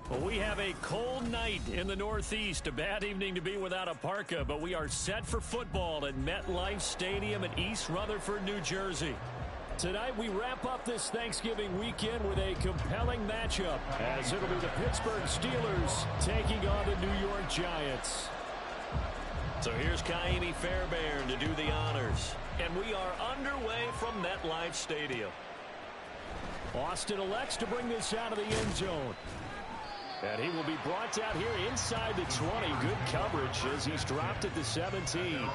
Well, we have a cold night in the Northeast. A bad evening to be without a parka, but we are set for football at MetLife Stadium in East Rutherford, New Jersey. Tonight we wrap up this Thanksgiving weekend with a compelling matchup, as it'll be the Pittsburgh Steelers taking on the New York Giants. So here's Kaimi Fairbairn to do the honors. And we are underway from MetLife Stadium. Austin elects to bring this out of the end zone. And he will be brought out here inside the 20. Good coverage as he's dropped at the 17.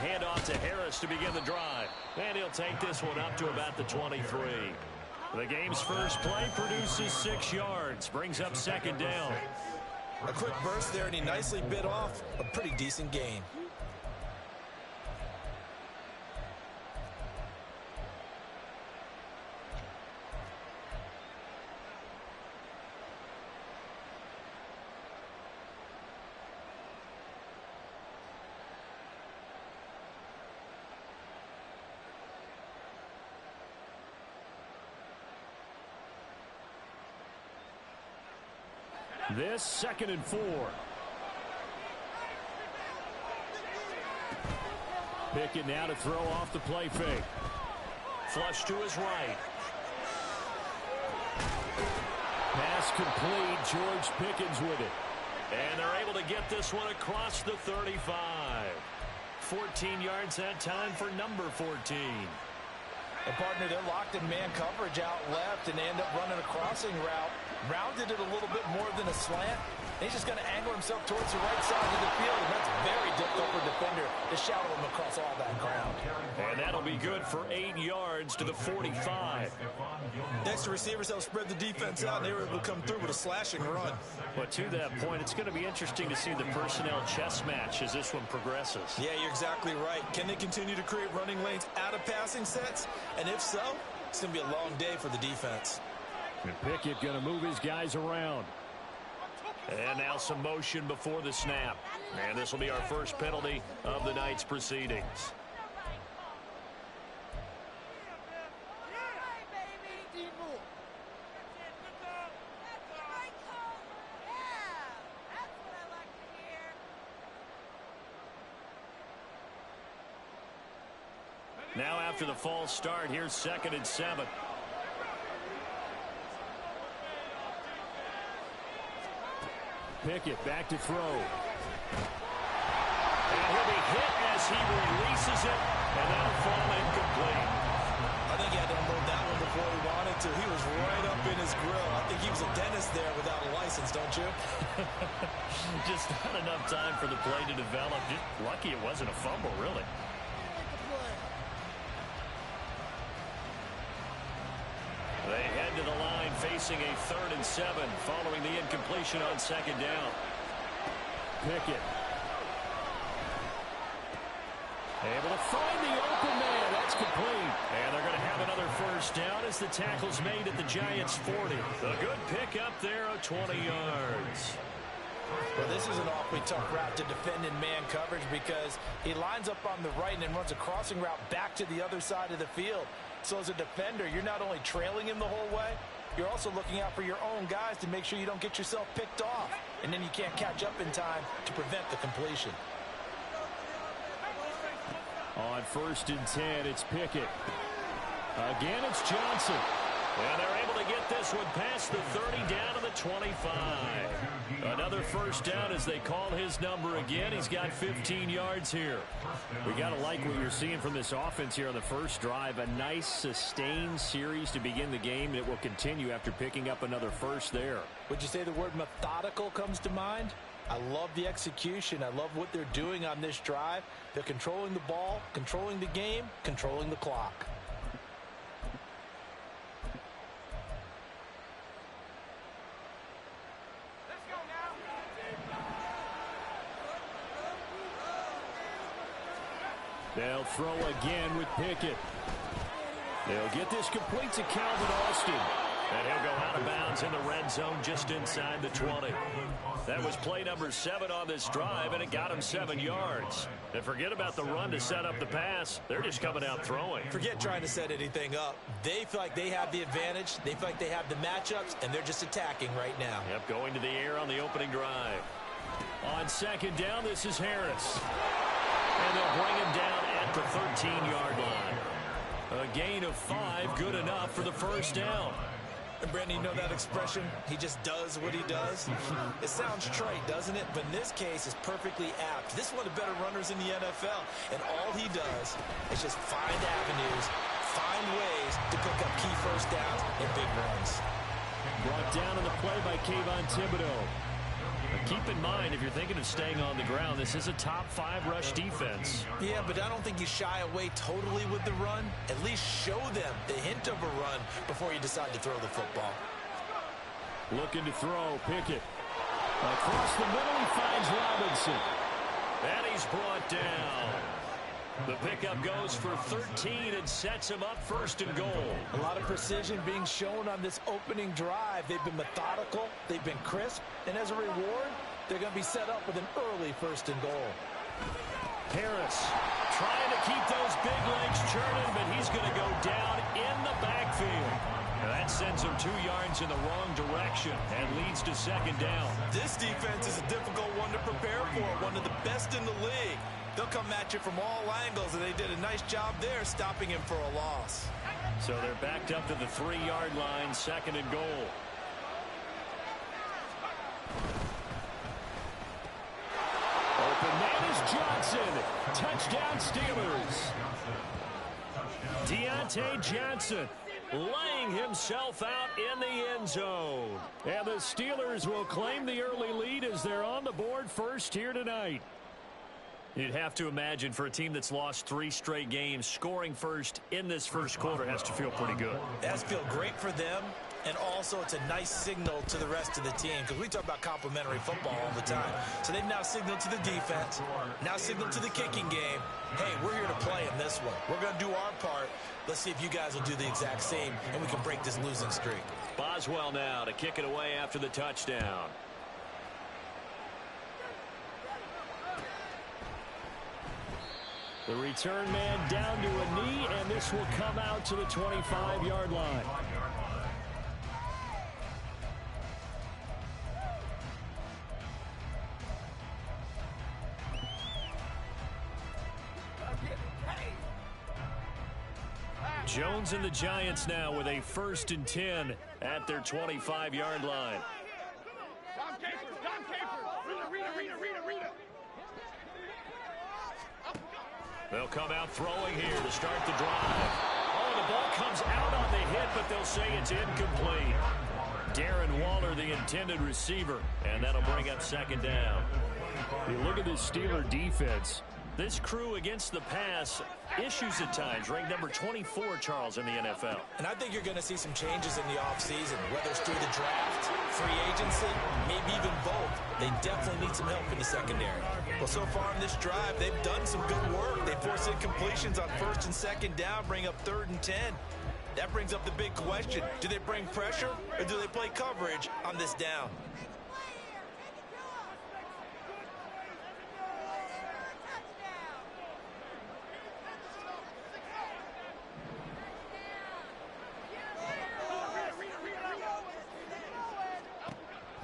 Handoff to Harris to begin the drive. And he'll take this one up to about the 23. The game's first play produces 6 yards. Brings up second down. A quick burst there, and he nicely bit off a pretty decent gain. This 2nd and 4. Pickett now to throw off the play fake. Flush to his right. Pass complete. George Pickens with it. And they're able to get this one across the 35. 14 yards that time for number 14. And partner, they're locked in man coverage out left, and they end up running a crossing route. Rounded it a little bit more than a slant. And he's just going to angle himself towards the right side of the field, and that's very difficult for a defender to shadow him across all that ground. And that'll be good for 8 yards to the 45. Next, the receivers help spread the defense out, and they were able to come through with a slashing run. But to that point, it's going to be interesting to see the personnel chess match as this one progresses. Yeah, you're exactly right. Can they continue to create running lanes out of passing sets? And if so, it's going to be a long day for the defense. And Pickett going to move his guys around. And now some motion before the snap. And this will be our first penalty of the night's proceedings. Now after the false start, here's 2nd and 7. Pickett back to throw. And he'll be hit as he releases it, and that'll fall incomplete. I think he had to unload that one before he wanted to. He was right up in his grill. I think he was a dentist there without a license, don't you? Just not enough time for the play to develop. Just lucky it wasn't a fumble, really. They head to the line facing a 3rd and 7 following the incompletion on 2nd down. Pickett. Able to find the open man. That's complete. And they're going to have another first down as the tackle's made at the Giants' 40. A good pickup there of 20 yards. Well, this is an awfully tough route to defend in man coverage because he lines up on the right and then runs a crossing route back to the other side of the field. So as a defender, you're not only trailing him the whole way, you're also looking out for your own guys to make sure you don't get yourself picked off. And then you can't catch up in time to prevent the completion. On 1st and 10, it's Pickett. Again, it's Johnson. And they're able to get this one past the 30 down to the 25. Another first down as they call his number again. He's got 15 yards here. We got to like what you're seeing from this offense here on the first drive. A nice sustained series to begin the game, and it will continue after picking up another first there. Would you say the word methodical comes to mind? I love the execution. I love what they're doing on this drive. They're controlling the ball, controlling the game, controlling the clock. They'll throw again with Pickett. They'll get this complete to Calvin Austin. And he'll go out of bounds in the red zone just inside the 20. That was play number 7 on this drive, and it got him 7 yards. And forget about the run to set up the pass. They're just coming out throwing. Forget trying to set anything up. They feel like they have the advantage. They feel like they have the matchups, and they're just attacking right now. Yep, going to the air on the opening drive. On second down, this is Harris. And they'll bring him down at the 13-yard line. A gain of 5, good enough for the first down. And Brandon, you know that expression? He just does what he does. It sounds trite, doesn't it? But in this case, it's perfectly apt. This is one of the better runners in the NFL. And all he does is just find avenues, find ways to pick up key first downs and big runs. Brought down on the play by Kayvon Thibodeau. Keep in mind, if you're thinking of staying on the ground, this is a top 5 rush defense. Yeah, but I don't think you shy away totally with the run. At least show them the hint of a run before you decide to throw the football. Looking to throw, Pickett. Across the middle, he finds Robinson. And he's brought down. The pickup goes for 13 and sets him up first and goal. A lot of precision being shown on this opening drive. They've been methodical, they've been crisp, and as a reward, they're going to be set up with an early first and goal. Harris trying to keep those big legs churning, but he's going to go down in the backfield. And that sends him 2 yards in the wrong direction and leads to second down. This defense is a difficult one to prepare for, one of the best in the league. They'll come at you from all angles, and they did a nice job there stopping him for a loss. So they're backed up to the 3-yard line, second and goal. Open man is Johnson. Touchdown Steelers. Deontay Johnson laying himself out in the end zone. And the Steelers will claim the early lead as they're on the board first here tonight. You'd have to imagine for a team that's lost 3 straight games, scoring first in this first quarter has to feel pretty good. It has to feel great for them, and also it's a nice signal to the rest of the team because we talk about complementary football all the time. So they've now signaled to the defense, now signaled to the kicking game, hey, we're here to play in this one. We're going to do our part. Let's see if you guys will do the exact same, and we can break this losing streak. Boswell now to kick it away after the touchdown. The return man down to a knee, and this will come out to the 25-yard line. Jones and the Giants now with a 1st and 10 at their 25-yard line. They'll come out throwing here to start the drive. Oh, the ball comes out on the hit, but they'll say it's incomplete. Darren Waller, the intended receiver, and that'll bring up second down. You look at this Steeler defense. This crew against the pass, issues at times, ranked number 24, Charles, in the NFL. And I think you're going to see some changes in the offseason, whether it's through the draft, free agency, maybe even both. They definitely need some help in the secondary. Well, so far in this drive, they've done some good work. They forced incompletions on 1st and 2nd down, bring up 3rd and 10. That brings up the big question. Do they bring pressure or do they play coverage on this down?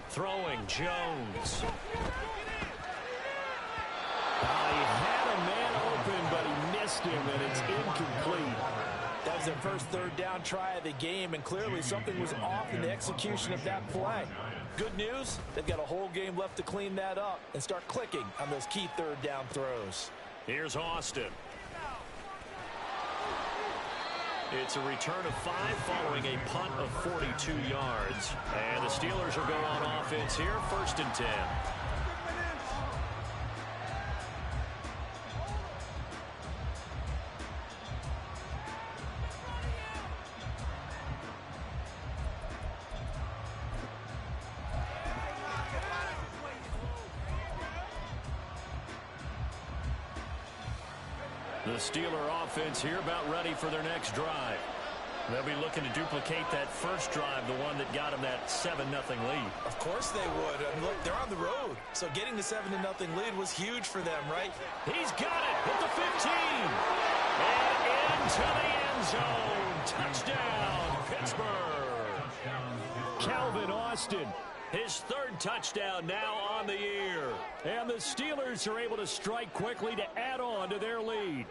Throwing, Jones. He had a man open, but he missed him, and it's incomplete. That was their first third down try of the game, and clearly something was off in the execution of that play. Good news, they've got a whole game left to clean that up and start clicking on those key third down throws. Here's Austin. It's a return of 5 following a punt of 42 yards. And the Steelers will go on offense here, 1st and 10. The Steeler offense here about ready for their next drive. They'll be looking to duplicate that first drive, the one that got them that 7-0 lead. Of course they would. And look, they're on the road. So getting the 7-0 lead was huge for them, right? He's got it with the 15. And into the end zone. Touchdown, Pittsburgh. Calvin Austin, his 3rd touchdown now on the year. And the Steelers are able to strike quickly to add on to their lead.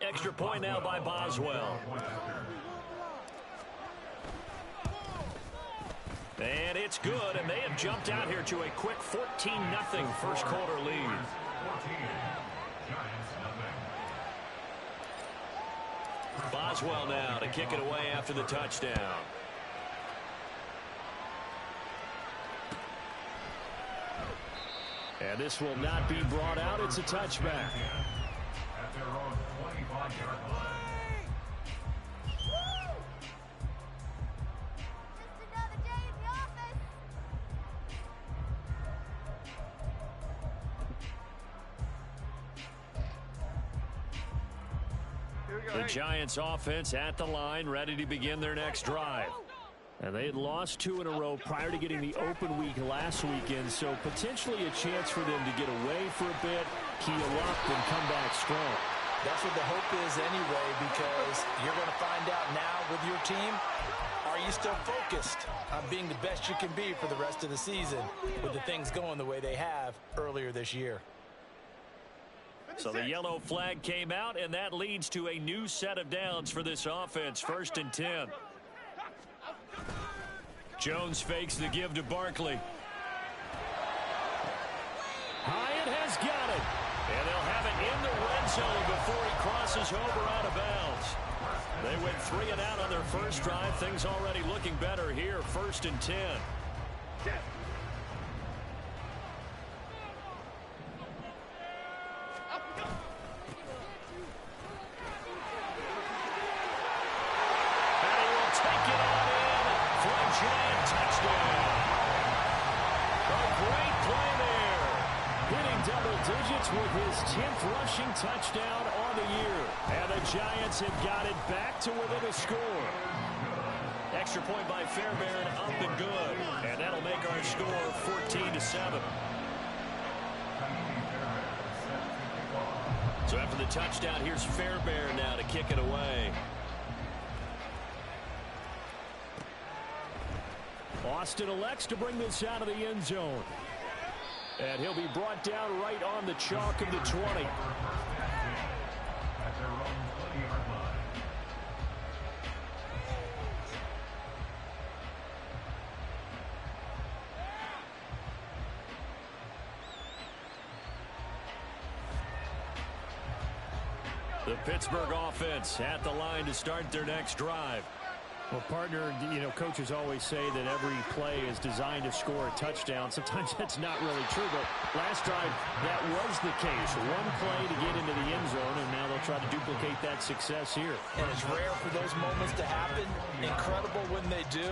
Extra point now by Boswell. And it's good, and they have jumped out here to a quick 14-0 first quarter lead. Boswell now to kick it away after the touchdown. And this will not be brought out. It's a touchback. At their own 25-yard line. The Giants offense at the line, ready to begin their next drive. And they had lost 2 in a row prior to getting the open week last weekend, so potentially a chance for them to get away for a bit, heal up, and come back strong. That's what the hope is anyway, because you're going to find out now with your team, are you still focused on being the best you can be for the rest of the season with the things going the way they have earlier this year? So the yellow flag came out, and that leads to a new set of downs for this offense, 1st and 10. Jones fakes the give to Barkley. Hyatt has got it. And they'll have it in the red zone before he crosses over out of bounds. They went 3 and out on their first drive. Things already looking better here, 1st and 10. With his 10th rushing touchdown on the year. And the Giants have got it back to within a score. Extra point by Fairbairn, up and good. And that'll make our score 14-7. So after the touchdown, here's Fairbairn now to kick it away. Austin elects to bring this out of the end zone. And he'll be brought down right on the chalk of the 20. The Pittsburgh offense at the line to start their next drive. Well, partner, you know, coaches always say that every play is designed to score a touchdown. Sometimes that's not really true, but last drive, that was the case. One play to get into the end zone, and now they'll try to duplicate that success here. And it's rare for those moments to happen. Incredible when they do.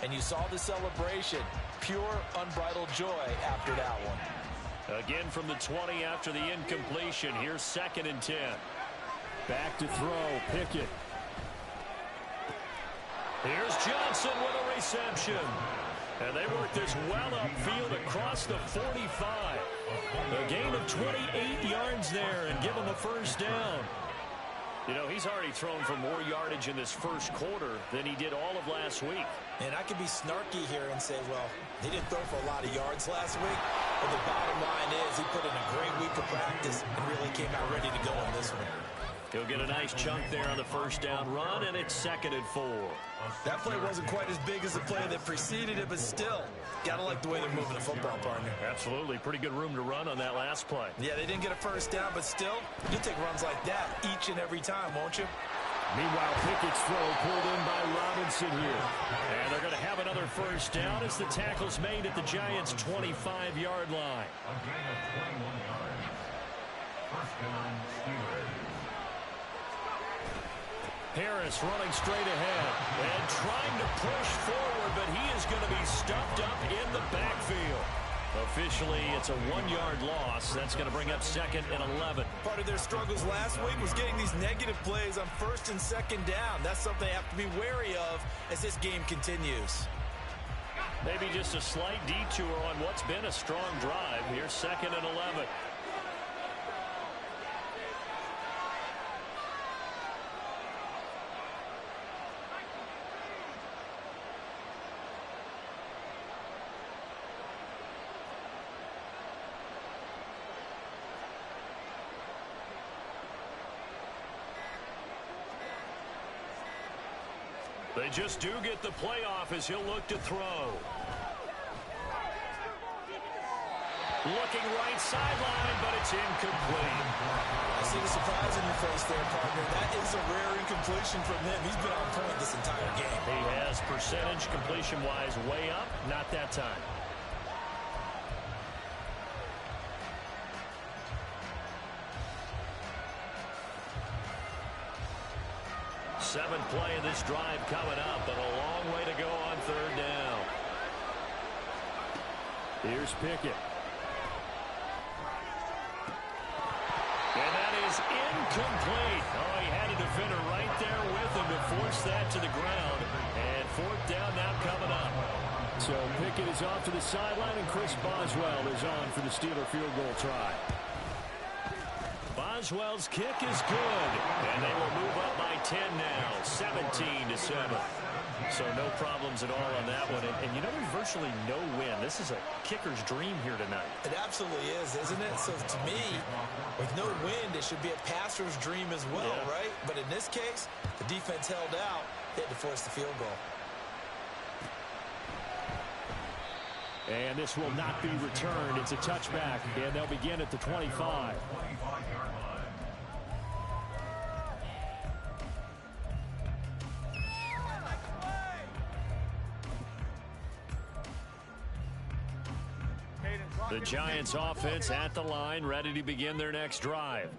And you saw the celebration. Pure, unbridled joy after that one. Again from the 20 after the incompletion. Here's 2nd and 10. Back to throw, Pickett. Here's Johnson with a reception. And they work this well upfield across the 45. A gain of 28 yards there and give them a first down. You know, he's already thrown for more yardage in this first quarter than he did all of last week. And I could be snarky here and say, well, he didn't throw for a lot of yards last week. But the bottom line is he put in a great week of practice and really came out ready to go in this one. He'll get a nice chunk there on the first down run, and it's 2nd and 4. That play wasn't quite as big as the play that preceded it, but still, gotta like the way they're moving the football, partner. Absolutely. Pretty good room to run on that last play. Yeah, they didn't get a first down, but still, you'll take runs like that each and every time, won't you? Meanwhile, Pickett's throw pulled in by Robinson here. And they're going to have another first down as the tackle's made at the Giants' 25-yard line. Harris running straight ahead and trying to push forward, but he is going to be stuffed up in the backfield. Officially, it's a 1-yard loss. That's going to bring up 2nd and 11. Part of their struggles last week was getting these negative plays on 1st and 2nd down. That's something they have to be wary of as this game continues. Maybe just a slight detour on what's been a strong drive. Here's 2nd and 11. They just do get the playoff as he'll look to throw. Looking right sideline, but it's incomplete. I see the surprise in your face there, partner. That is a rare incompletion from him. He's been on point this entire game. He has percentage completion-wise way up. Not that time. Seventh play of this drive coming up, but a long way to go on 3rd down. Here's Pickett. And that is incomplete. Oh, he had a defender right there with him to force that to the ground. And 4th down now coming up. So Pickett is off to the sideline, and Chris Boswell is on for the Steeler field goal try. Boswell's kick is good, and they will move up by 10 now, 17-7. So no problems at all on that one. And you know, there's virtually no win. This is a kicker's dream here tonight. It absolutely is, isn't it? So to me, with no wind, it should be a passer's dream as well, right? But in this case, the defense held out. They had to force the field goal. And this will not be returned. It's a touchback, and they'll begin at the 25. The Giants offense at the line, ready to begin their next drive.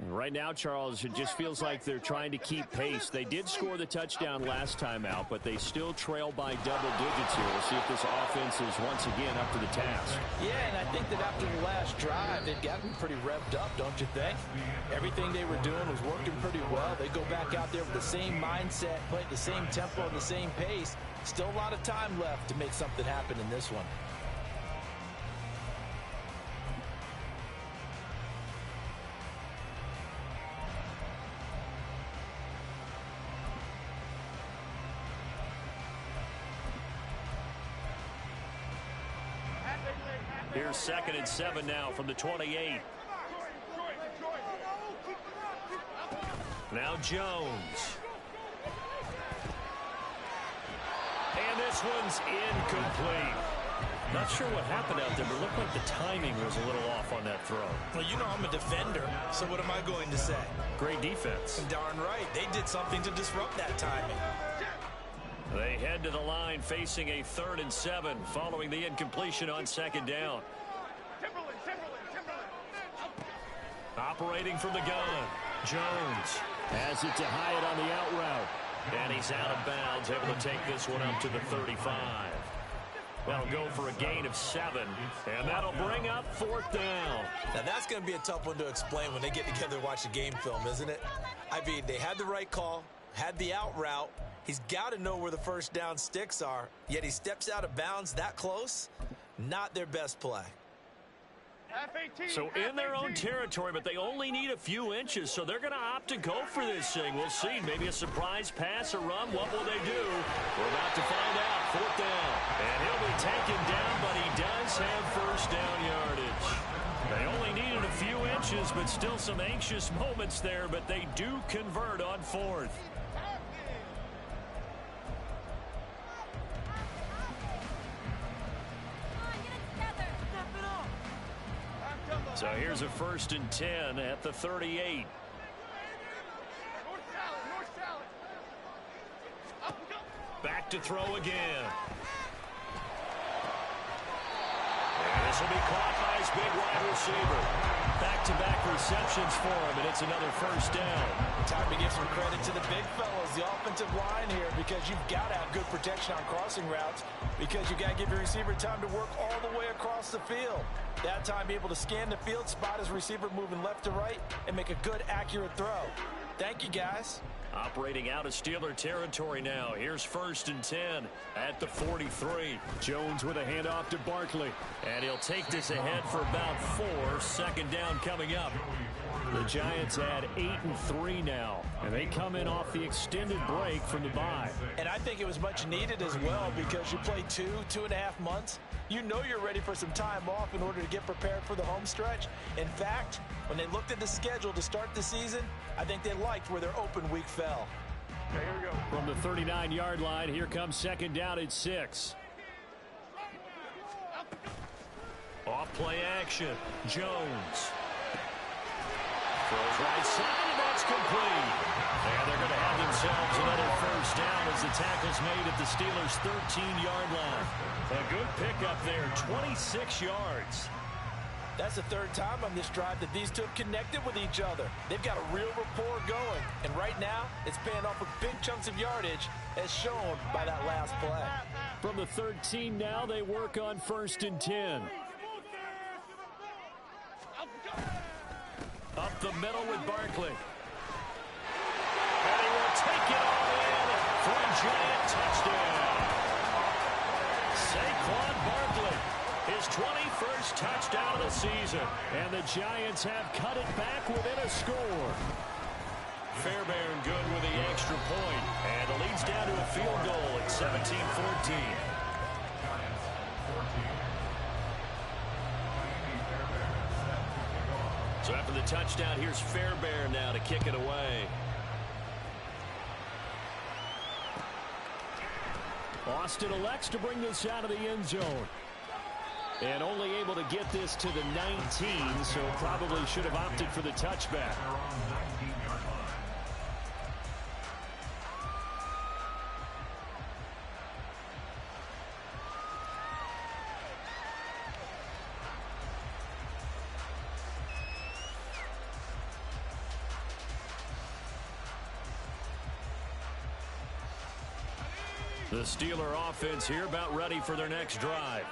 Right now, Charles, it just feels like they're trying to keep pace. They did score the touchdown last time out, but they still trail by double digits here. We'll see if this offense is once again up to the task. Yeah, and I think that after the last drive, they've gotten pretty revved up, don't you think? Everything they were doing was working pretty well. They go back out there with the same mindset, play at the same tempo, and the same pace. Still a lot of time left to make something happen in this one. Here's 2nd and 7 now from the 28. Now Jones. And this one's incomplete. Not sure what happened out there, but it looked like the timing was a little off on that throw. Well, you know I'm a defender, so what am I going to say? Great defense. Darn right. They did something to disrupt that timing. They head to the line facing a 3rd and 7 following the incompletion on 2nd down. Operating from the gun. Jones has it to Hyatt on the out route. And he's out of bounds, able to take this one up to the 35. That'll go for a gain of 7, and that'll bring up 4th down. Now that's going to be a tough one to explain when they get together and watch the game film, isn't it? I mean, they had the right call, had the out route. He's got to know where the first down sticks are, yet he steps out of bounds that close. Not their best play. So in their own territory, but they only need a few inches, so they're going to opt to go for this thing. We'll see. Maybe a surprise pass or run. What will they do? We're about to find out. 4th down. And he'll be taken down, but he does have first down yardage. They only needed a few inches, but still some anxious moments there, but they do convert on 4th. So here's a 1st and 10 at the 38. Back to throw again. And this will be caught by his big wide receiver. Back-to-back receptions for him, and it's another 1st down. Time to give some credit to the big fellas, the offensive line here, because you've got to have good protection on crossing routes, because you've got to give your receiver time to work all the way across the field. That time, be able to scan the field, spot his receiver moving left to right, and make a good, accurate throw. Thank you, guys. Operating out of Steeler territory now. Here's 1st and 10 at the 43. Jones with a handoff to Barkley. And he'll take this ahead for about 4. 2nd down coming up. The Giants had 8-3 now, and they come in off the extended break from the bye. And I think it was much needed as well, because you play 2.5 months. You know you're ready for some time off in order to get prepared for the home stretch. In fact, when they looked at the schedule to start the season, I think they liked where their open week fell. Okay, here we go. From the 39-yard line, here comes 2nd down at 6. Off play action. Jones. Throws right side, and that's complete. And they're going to have themselves another 1st down as the tackle's made at the Steelers' 13-yard line. A good pickup there, 26 yards. That's the 3rd time on this drive that these two have connected with each other. They've got a real rapport going. And right now, it's paying off with big chunks of yardage, as shown by that last play. From the 13 now, they work on 1st and 10. Up the middle with Barkley. And he will take it all in for a giant touchdown. Saquon Barkley, his 21st touchdown of the season. And the Giants have cut it back within a score. Fairbairn good with the extra point. And the lead's down to a field goal at 17-14. So after the touchdown, here's Fairbairn now to kick it away. Austin elects to bring this out of the end zone. And only able to get this to the 19, so probably should have opted for the touchback. The Steeler offense here about ready for their next drive.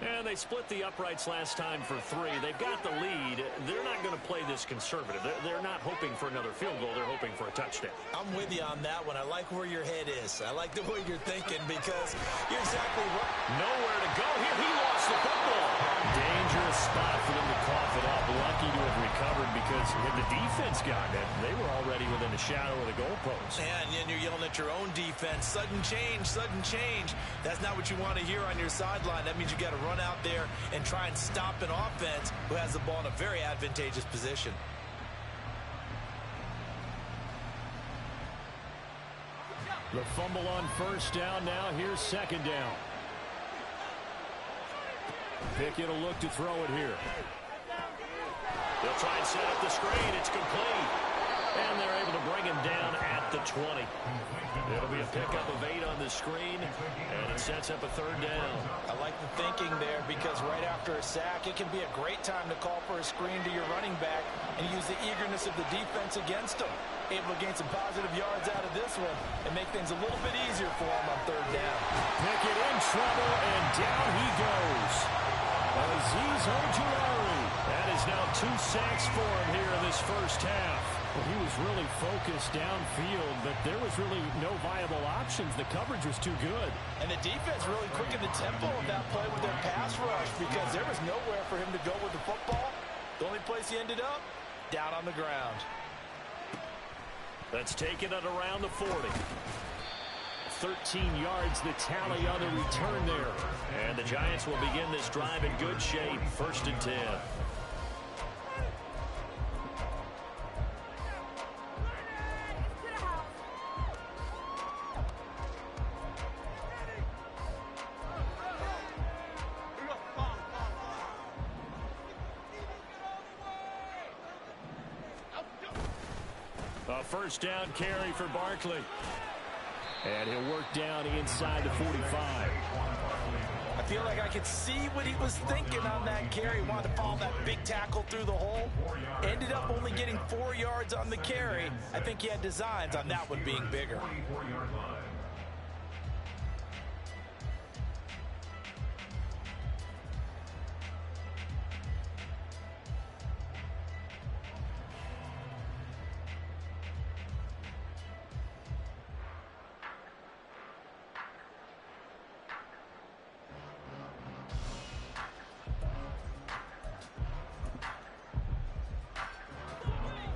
And they split the uprights last time for 3. They've got the lead. They're not going to play this conservative. They're not hoping for another field goal. They're hoping for a touchdown. I'm with you on that one. I like where your head is. I like the way you're thinking, because you're exactly right. Nowhere to go here. He lost the football. Dangerous spot for them to cough it up. Lucky to have recovered, because had the defense gotten it, they were already within the shadow of the goalpost. And you're yelling at your own defense. Sudden change, sudden change. That's not what you want to hear on your sideline. That means you got to run out there and try and stop an offense who has the ball in a very advantageous position. The fumble on 1st down. Now here's 2nd down. Pickett will look to throw it here. They'll try and set up the screen. It's complete. And they're able to bring him down at the 20. It'll be a pickup of 8 on the screen, and it sets up a 3rd down. I like the thinking there, because right after a sack, it can be a great time to call for a screen to your running back and use the eagerness of the defense against him. Able to gain some positive yards out of this one and make things a little bit easier for him on 3rd down. Pickett in trouble, and down he goes. Azeez Ojulari. That is now 2 sacks for him here in this first half. Well, he was really focused downfield, but there was really no viable options. The coverage was too good. And the defense really quickened the tempo of that play with their pass rush because there was nowhere for him to go with the football. The only place he ended up, down on the ground. Let's take it at around the 40. 13 yards, the tally on the return there. And the Giants will begin this drive in good shape. 1st and 10. A first down carry for Barkley. And he'll work down inside the 45. I feel like I could see what he was thinking on that carry. Wanted to follow that big tackle through the hole. Ended up only getting 4 yards on the carry. I think he had designs on that one being bigger.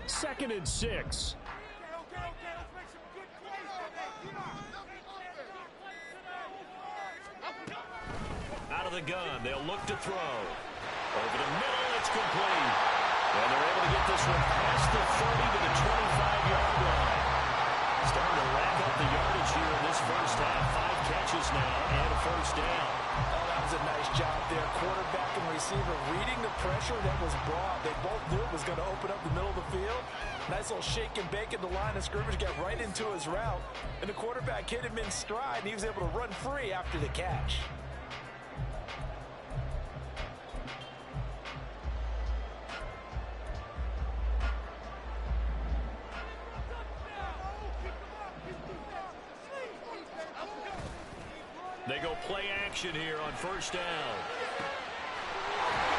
Second and 6. Out of the gun, they'll look to throw. Over the middle, it's complete. And they're able to get this one past the 30 to the 25-yard line. Starting to rack up the yardage here in this first half. 5 catches now and a first down. Oh, that was a nice job there. Quarterback and receiver reading the pressure that was brought. They both knew it was going to open up the middle of the field. Nice little shake and bake at the line of scrimmage, got right into his route. And the quarterback hit him in stride, and he was able to run free after the catch. They go play action here on first down.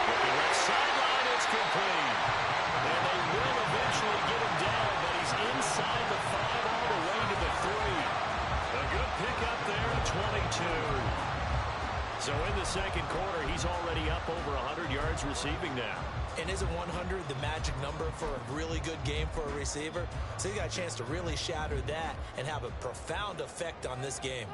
Looking left sideline, it's complete. And they will eventually get him down, but he's inside the 5 all the way to the 3. A good pickup there at 22. So in the second quarter, he's already up over 100 yards receiving now. And isn't 100 the magic number for a really good game for a receiver? So he got a chance to really shatter that and have a profound effect on this game.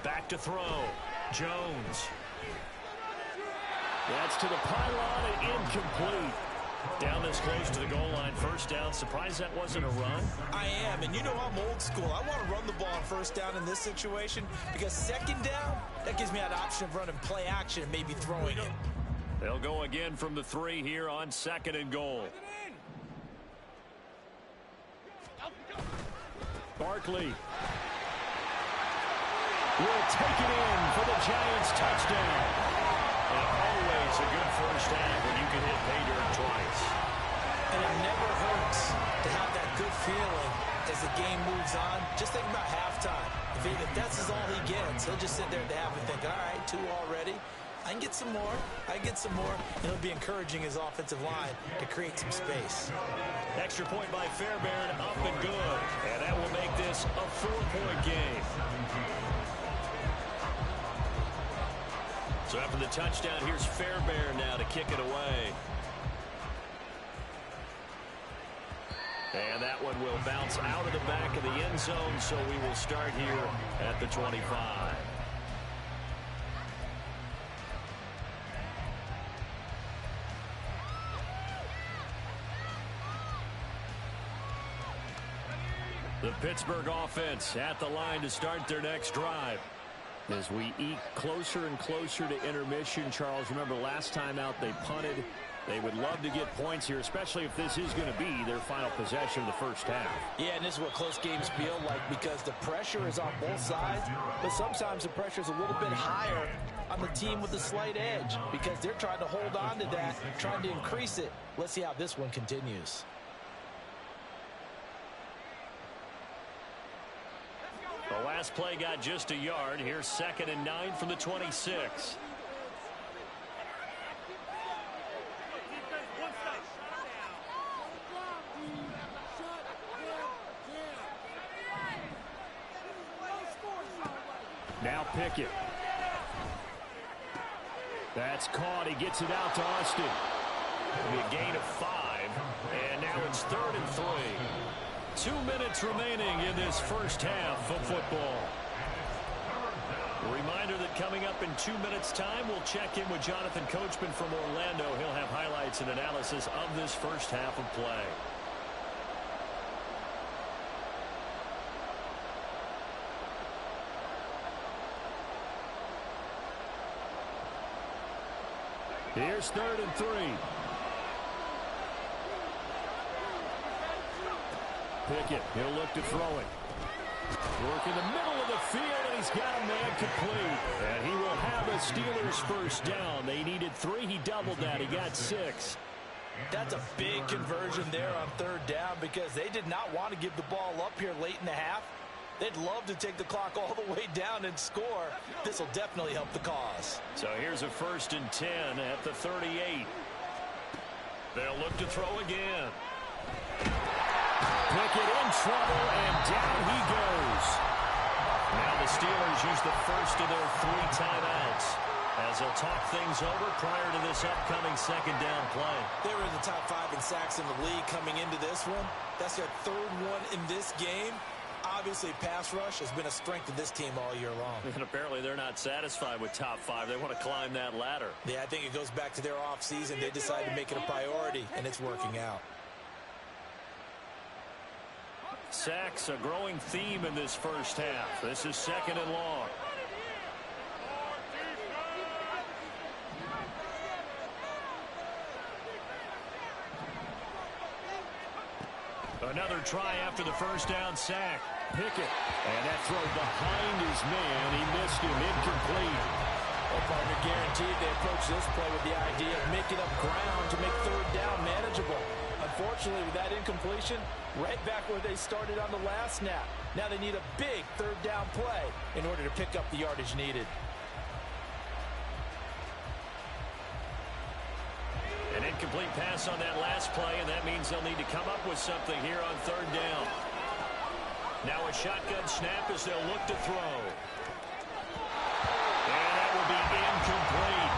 Back to throw. Jones. That's to the pylon and incomplete. Down this close to the goal line. First down. Surprised that wasn't a run? I am, and you know I'm old school. I want to run the ball on first down in this situation because second down, that gives me that option of running play action and maybe throwing it. They'll go again from the 3 here on 2nd and goal. Barkley will take it in for the Giants touchdown. And always a good first half when you can hit pay dirt twice. And it never hurts to have that good feeling as the game moves on. Just think about halftime. If that's all he gets, he'll just sit there at the half and think, all right, 2 already. I can get some more. I can get some more. And he'll be encouraging his offensive line to create some space. Extra point by Fairbairn, up and good. And that will make this a 4-point game. So after the touchdown, here's Fairbairn now to kick it away. And that one will bounce out of the back of the end zone, so we will start here at the 25. The Pittsburgh offense at the line to start their next drive. As we eke closer and closer to intermission, Charles, remember last time out they punted. They would love to get points here, especially if this is going to be their final possession of the first half. Yeah, and this is what close games feel like because the pressure is on both sides, but sometimes the pressure is a little bit higher on the team with a slight edge because they're trying to hold on to that, trying to increase it. Let's see how this one continues. last play got just a yard. Here's 2nd and 9 from the 26. Now Pickett. That's caught. He gets it out to Austin. It'll be a gain of 5. And now it's 3rd and 3. 2 minutes remaining in this first half of football. A reminder that coming up in 2 minutes' time, we'll check in with Jonathan Coachman from Orlando. He'll have highlights and analysis of this first half of play. Here's 3rd and 3. Pickett, he'll look to throw it. Work in the middle of the field, and he's got a man complete. And he will have a Steelers first down. They needed 3. He doubled that. He got 6. That's a big conversion there on 3rd down because they did not want to give the ball up here late in the half. They'd love to take the clock all the way down and score. This will definitely help the cause. So here's a 1st and 10 at the 38. They'll look to throw again. Pickett in trouble, and down he goes. Now the Steelers use the first of their 3 timeouts as they'll talk things over prior to this upcoming 2nd down play. They were in the top 5 in sacks in the league coming into this one. That's their 3rd one in this game. Obviously, pass rush has been a strength of this team all year long. And apparently they're not satisfied with top 5. They want to climb that ladder. Yeah, I think it goes back to their offseason. They decided to make it a priority, and it's working out. Sacks, a growing theme in this first half. This is 2nd and long. Another try after the first down sack. Pickett. And that throw behind his man. He missed him. Incomplete. Well, partner, guaranteed they approach this play with the idea of making up ground to make 3rd down manageable. Unfortunately, with that incompletion, right back where they started on the last snap. Now they need a big 3rd down play in order to pick up the yardage needed. An incomplete pass on that last play, and that means they'll need to come up with something here on 3rd down. Now a shotgun snap as they'll look to throw. And that will be incomplete.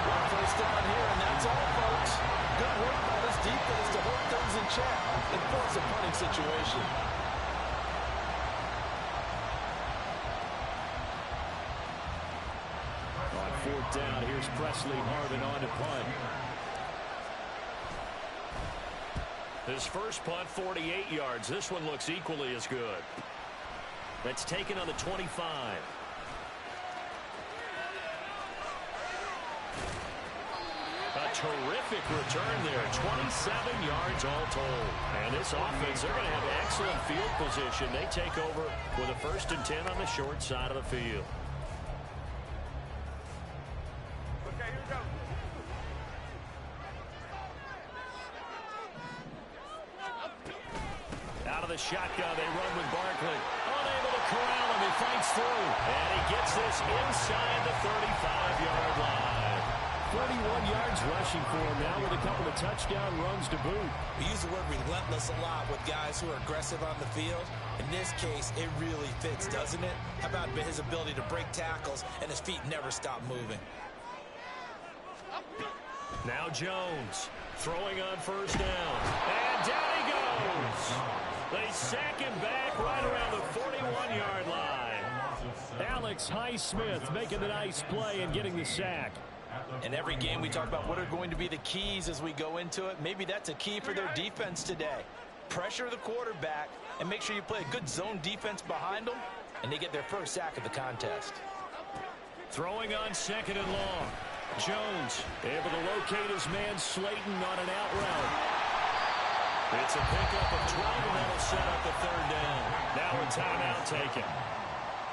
One first down here, and that's all, folks. Good work by this defense to hold things in check and force a punting situation. On 4th down, here's Presley Harvin on to punt. His first punt, 48 yards. This one looks equally as good. That's taken on the 25. A terrific return there. 27 yards all told. And this offense, they're going to have excellent field position. They take over with a 1st and 10 on the short side of the field. Okay, here we go. Out of the shotgun, they run with Barkley. Unable to corral him. He fights through. And he gets this inside the 35-yard line. 41 yards rushing for him now with a couple of touchdown runs to boot. We use the word relentless a lot with guys who are aggressive on the field. In this case, it really fits, doesn't it? How about his ability to break tackles and his feet never stop moving? Now Jones throwing on 1st down. And down he goes. They sack him back right around the 41-yard line. Alex Highsmith making a nice play and getting the sack. In every game, we talk about what are going to be the keys as we go into it. Maybe that's a key for their defense today. Pressure the quarterback and make sure you play a good zone defense behind them, and they get their first sack of the contest. Throwing on 2nd and long. Jones able to locate his man Slayton on an out route. It's a pickup of 12, and that'll set up the 3rd down. Now a timeout taken.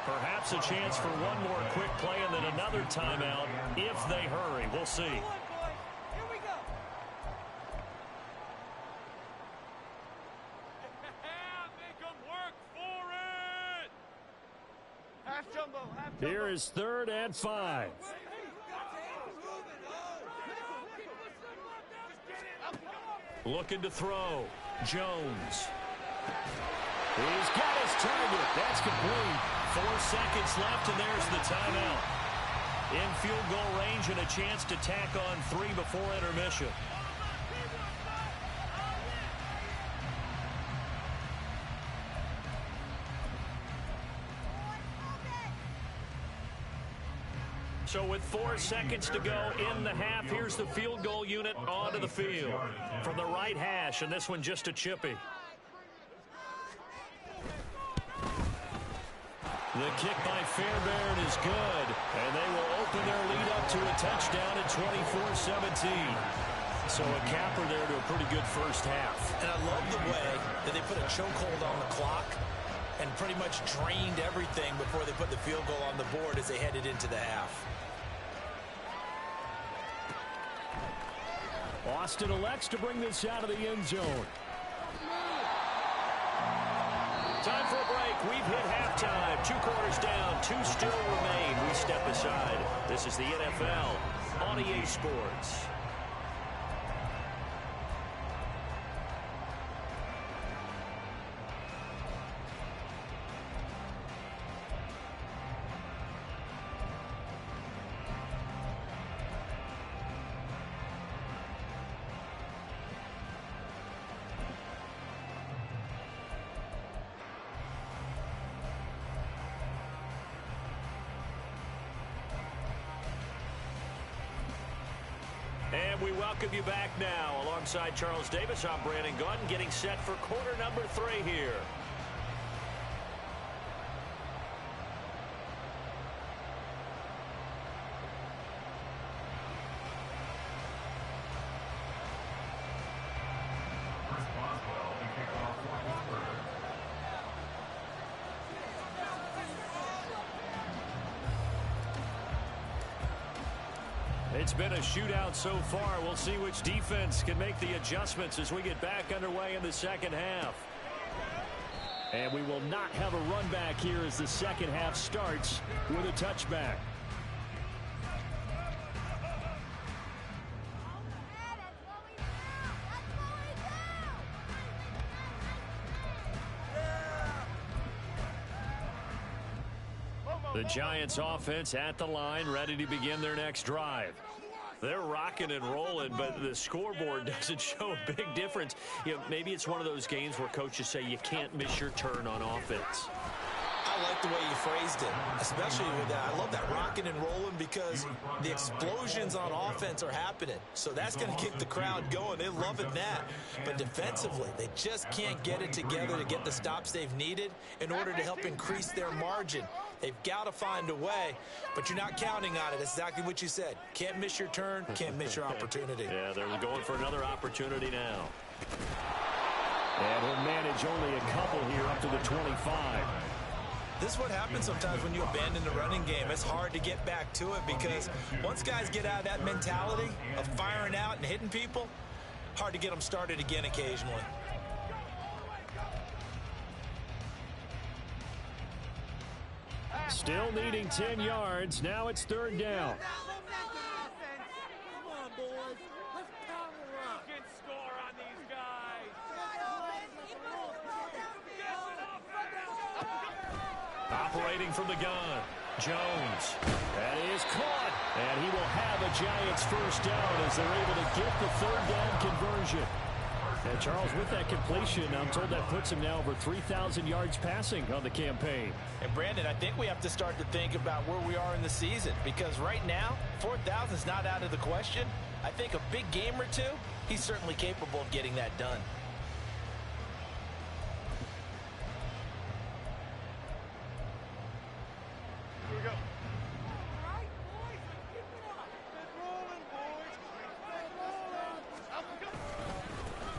Perhaps a chance for one more quick play and then another timeout if they hurry. We'll see. Here we go. Make them work for it. Here is 3rd and 5. Looking to throw. Jones. He's got his target. That's complete. 4 seconds left, and there's the timeout. In field goal range and a chance to tack on 3 before intermission. So with 4 seconds to go in the half, here's the field goal unit onto the field. From the right hash, and this one just a chippy. The kick by Fairbairn is good, and they will open their lead up to a touchdown at 24-17. So a capper there to a pretty good first half. And I love the way that they put a chokehold on the clock and pretty much drained everything before they put the field goal on the board as they headed into the half. Austin elects to bring this out of the end zone. Time for a break. We've hit halftime. 2 quarters down. 2 still remain. We step aside. This is the NFL on EA Sports. And we welcome you back now. Alongside Charles Davis, I'm Brandon Gunn, getting set for quarter number 3 here. It's been a shootout so far. We'll see which defense can make the adjustments as we get back underway in the second half. And we will not have a run back here as the second half starts with a touchback. The Giants offense at the line, ready to begin their next drive. They're rocking and rolling, but the scoreboard doesn't show a big difference. You know, maybe it's one of those games where coaches say you can't miss your turn on offense. I like the way you phrased it, especially with that. I love that rocking and rolling because the explosions on offense are happening. So that's going to get the crowd going. They're loving that. But defensively, they just can't get it together to get the stops they've needed in order to help increase their margin. They've got to find a way, but you're not counting on it. That's exactly what you said. Can't miss your turn, can't miss your opportunity. Yeah, they're going for another opportunity now. And he'll manage only a couple here up to the 25. This is what happens sometimes when you abandon the running game. It's hard to get back to it because once guys get out of that mentality of firing out and hitting people, hard to get them started again occasionally. Still needing 10 yards. Now it's 3rd down. Come on, boys. Let's power up. You can score on these guys. Operating from the gun. Jones. That is caught. And he will have a Giants first down as they're able to get the 3rd down conversion. And Charles, with that completion, I'm told that puts him now over 3,000 yards passing on the campaign. And Brandon, I think we have to start to think about where we are in the season because right now, 4,000 is not out of the question. I think a big game or two, he's certainly capable of getting that done. Here we go. All right, boys, keep it up. Keep rolling, boys.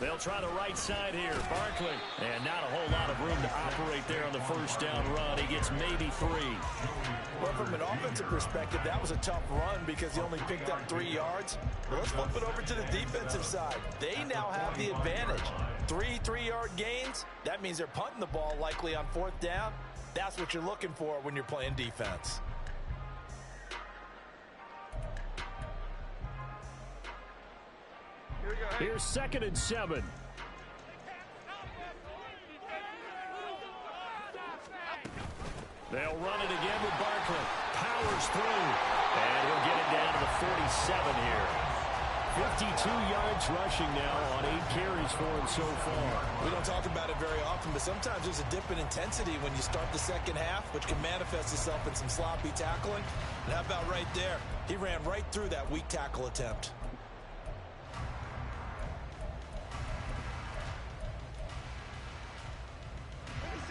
They'll try the right side here. Barkley. And not a whole lot of room to operate there on the first down run. He gets maybe 3. Well, from an offensive perspective, that was a tough run because he only picked up 3 yards. But let's flip it over to the defensive side. They now have the advantage. 3 3-yard gains. That means they're punting the ball likely on 4th down. That's what you're looking for when you're playing defense. Here's 2nd and 7. They'll run it again with Barkley. Powers through. And he'll get it down to the 47 here. 52 yards rushing now on 8 carries for him so far. We don't talk about it very often, but sometimes there's a dip in intensity when you start the second half, which can manifest itself in some sloppy tackling. And how about right there? He ran right through that weak tackle attempt.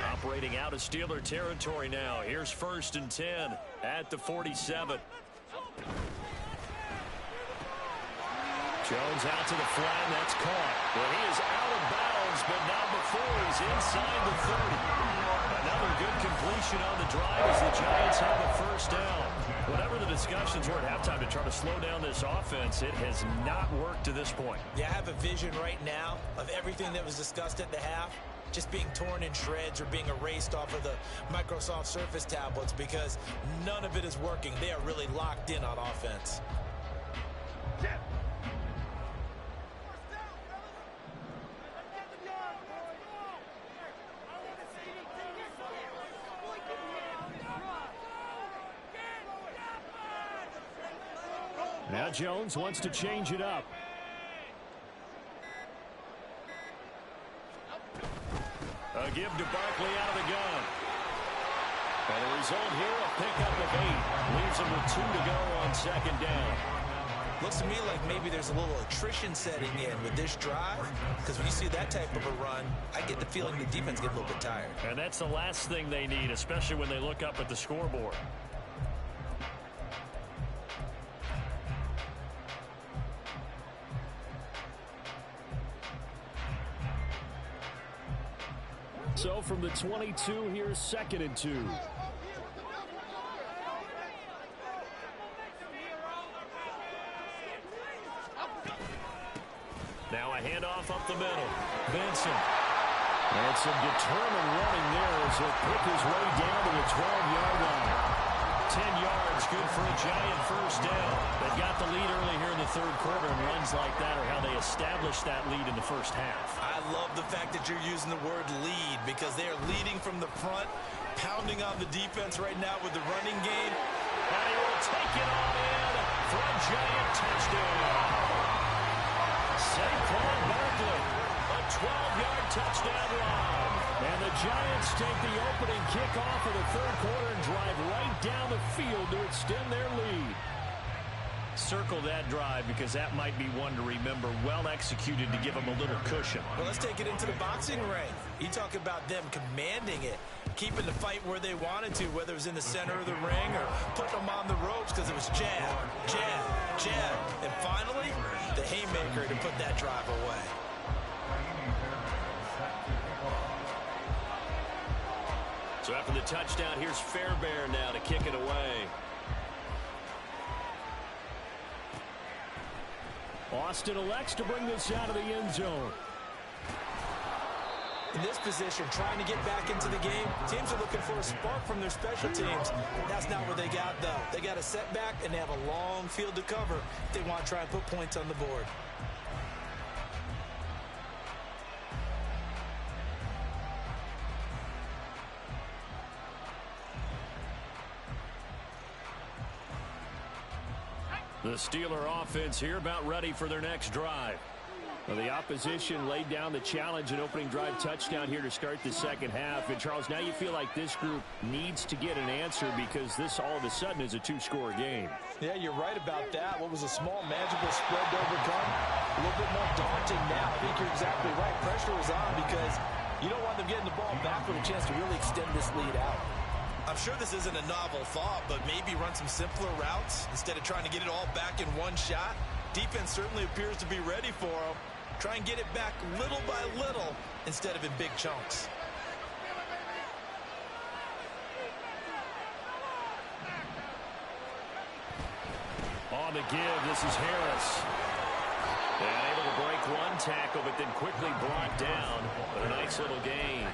Operating out of Steeler territory now. Here's 1st and 10 at the 47. Jones out to the flat, and that's caught. Well, he is out of bounds, but not before he's inside the 30. Another good completion on the drive as the Giants have the 1st down. Whatever the discussions were at halftime to try to slow down this offense, it has not worked to this point. Yeah, I have a vision right now of everything that was discussed at the half just being torn in shreds or being erased off of the Microsoft Surface tablets because none of it is working. They are really locked in on offense. Now Jones wants to change it up. A give to Barkley out of the gun. And the result here, a pickup of 8. Leaves him with 2 to go on 2nd down. Looks to me like maybe there's a little attrition setting in with this drive, because when you see that type of a run, I get the feeling the defense gets a little bit tired. And that's the last thing they need, especially when they look up at the scoreboard. So from the 22, here's 2nd and 2. Now a handoff up the middle. Benson. And some determined running there as he'll pick his way down to the 12-yard line. 10 yards, good for a Giant 1st down. They got the lead early here in the 3rd quarter, and runs like that are how they established that lead in the 1st half. I love the fact that you're using the word lead because they are leading from the front, pounding on the defense right now with the running game. And he will take it on in for a Giant touchdown. Saquon Barkley, a 12-yard touchdown run. And the Giants take the opening kickoff of the 3rd quarter and drive right down the field to extend their lead. Circle that drive because that might be one to remember. Well executed to give them a little cushion. Well, let's take it into the boxing ring. You talk about them commanding it, keeping the fight where they wanted to, whether it was in the center of the ring or putting them on the ropes because it was jab, jab, jab. And finally, the haymaker to put that drive away. So after the touchdown, here's Fairbairn now to kick it away. Austin elects to bring this out of the end zone. In this position, trying to get back into the game, teams are looking for a spark from their special teams. That's not what they got, though. They got a setback, and they have a long field to cover if they want to try and put points on the board. The Steeler offense here about ready for their next drive. Well, the opposition laid down the challenge and opening drive touchdown here to start the 2nd half. And, Charles, now you feel like this group needs to get an answer because this all of a sudden is a 2-score game. Yeah, you're right about that. What was a small, manageable spread to overcome, a little bit more daunting now. I think you're exactly right. Pressure is on because you don't want them getting the ball back with a chance to really extend this lead out. I'm sure this isn't a novel thought, but maybe run some simpler routes instead of trying to get it all back in one shot. Defense certainly appears to be ready for them. Try and get it back little by little instead of in big chunks. On the give, this is Harris. And able to break one tackle, but then quickly brought down. But a nice little gain.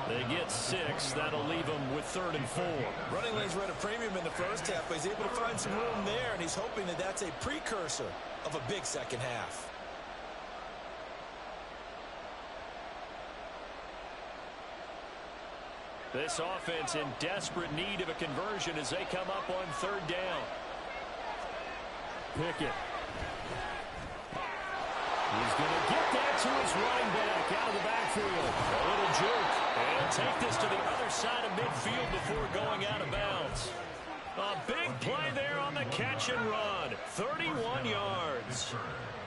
They get 6. That'll leave them with 3rd and 4. Running lanes were at a premium in the 1st half, but he's able to find some room there, and he's hoping that that's a precursor of a big 2nd half. This offense in desperate need of a conversion as they come up on third down. Pickett. He's going to get that to his running back out of the backfield. A little juke. And take this to the other side of midfield before going out of bounds. A big play there on the catch and run. 31 yards.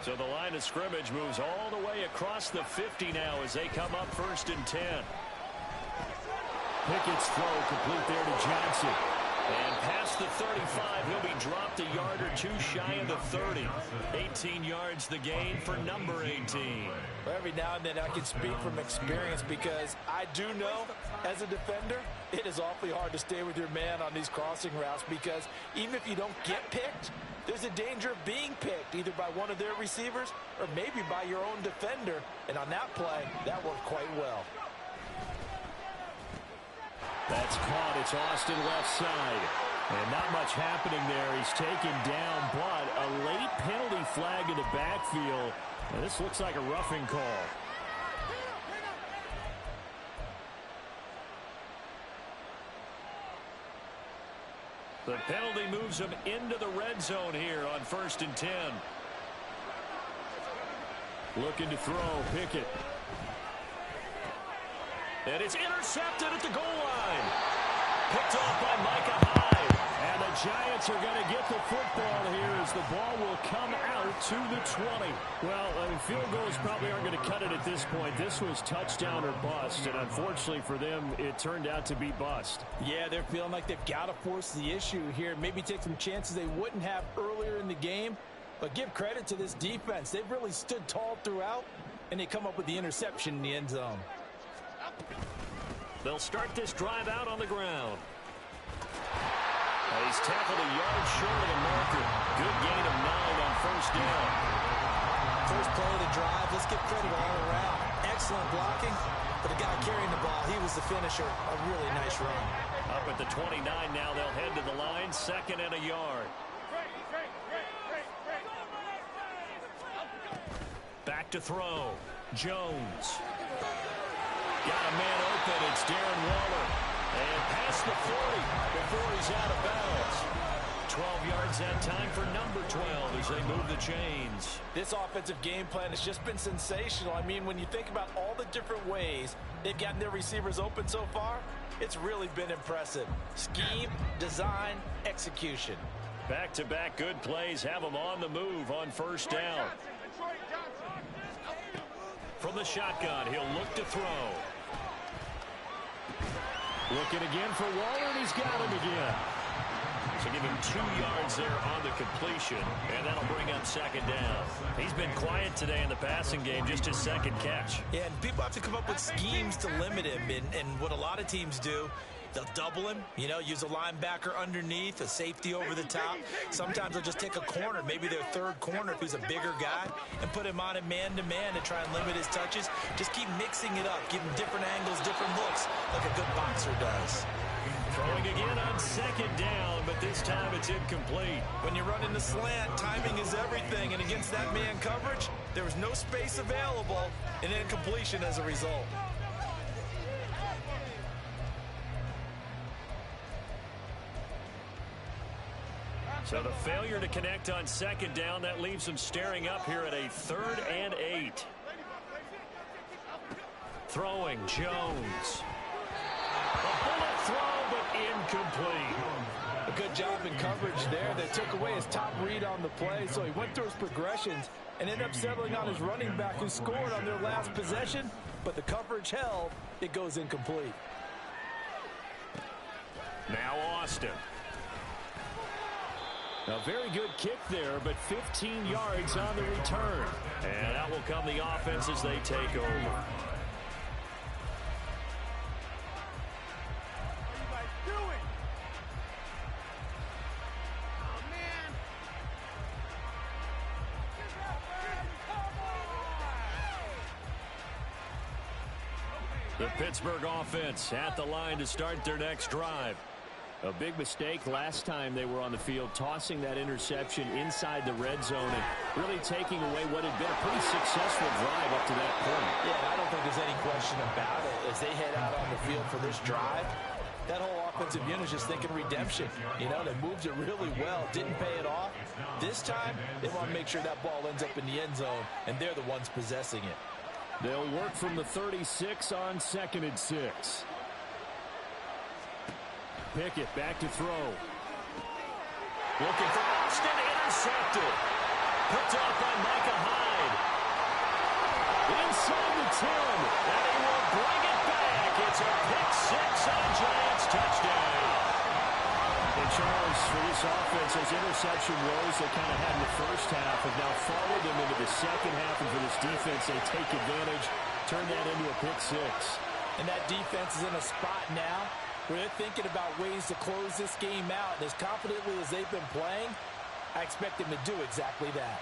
So the line of scrimmage moves all the way across the 50 now as they come up 1st and 10. Pickett's throw complete there to Johnson. And past the 35, he'll be dropped a yard or two shy of the 30. 18 yards the gain for number 18. Well, every now and then I can speak from experience because I do know as a defender, it is awfully hard to stay with your man on these crossing routes because even if you don't get picked, there's a danger of being picked either by one of their receivers or maybe by your own defender. And on that play, that worked quite well. That's caught. It's Austin left side. And not much happening there. He's taken down, but a late penalty flag in the backfield. And this looks like a roughing call. The penalty moves him into the red zone here on 1st and 10. Looking to throw, Pickett. And it's intercepted at the goal line. Picked off by Micah Hyde. And the Giants are going to get the football here as the ball will come out to the 20. Well, field goals probably aren't going to cut it at this point. This was touchdown or bust, and unfortunately for them, it turned out to be bust. Yeah, they're feeling like they've got to force the issue here. Maybe take some chances they wouldn't have earlier in the game. But give credit to this defense. They've really stood tall throughout, and they come up with the interception in the end zone. They'll start this drive out on the ground. He's tackled a yard short of the marker. Good gain of 9 on 1st down. First play of the drive. Let's give credit all around. Excellent blocking. But the guy carrying the ball, he was the finisher. A really nice run. Up at the 29 now. They'll head to the line. 2nd and a yard. Back to throw. Jones. Got a man open. It's Darren Waller. And past the 40 before he's out of bounds. 12 yards that time for number 12 as they move the chains. This offensive game plan has just been sensational. I mean, when you think about all the different ways they've gotten their receivers open so far, it's really been impressive. Scheme, design, execution. Back-to-back good plays have them on the move on 1st down. From the shotgun, he'll look to throw. Looking again for Waller, and he's got him again. So give him 2 yards there on the completion, and that'll bring up 2nd down. He's been quiet today in the passing game, just his 2nd catch. Yeah, and people have to come up with schemes to limit him, and what a lot of teams do, they'll double him, use a linebacker underneath, a safety over the top. Sometimes they'll just take a corner, maybe their 3rd corner if he's a bigger guy, and put him on a man-to-man to try and limit his touches. Just keep mixing it up, give him different angles, different looks, like a good boxer does. Throwing again on 2nd down, but this time it's incomplete. When you're running the slant, timing is everything, and against that man coverage, there was no space available, and incompletion as a result. So the failure to connect on 2nd down, that leaves them staring up here at a 3rd and 8. Throwing, Jones. A bullet throw, but incomplete. A good job in coverage there. They took away his top read on the play, so he went through his progressions and ended up settling on his running back who scored on their last possession, but the coverage held. It goes incomplete. Now Austin. A very good kick there, but 15 yards on the return. And out will come the offense as they take over. The Pittsburgh offense at the line to start their next drive. A big mistake last time they were on the field, tossing that interception inside the red zone and really taking away what had been a pretty successful drive up to that point. Yeah, I don't think there's any question about it. As they head out on the field for this drive, that whole offensive unit is just thinking redemption. You know, they moved it really well, didn't pay it off. This time, they want to make sure that ball ends up in the end zone, and they're the ones possessing it. They'll work from the 36 on 2nd and 6. Pickett back to throw. Looking for Austin, intercepted. Picked up by Micah Hyde. Inside the 10, and they will bring it back. It's a pick 6 and a Giants touchdown. And Charles, for this offense, those interception woes they kind of had in the first half have now followed them into the second half, and for this defense, they take advantage, turn that into a pick 6. And that defense is in a spot now where they're thinking about ways to close this game out. And as confidently as they've been playing, I expect them to do exactly that.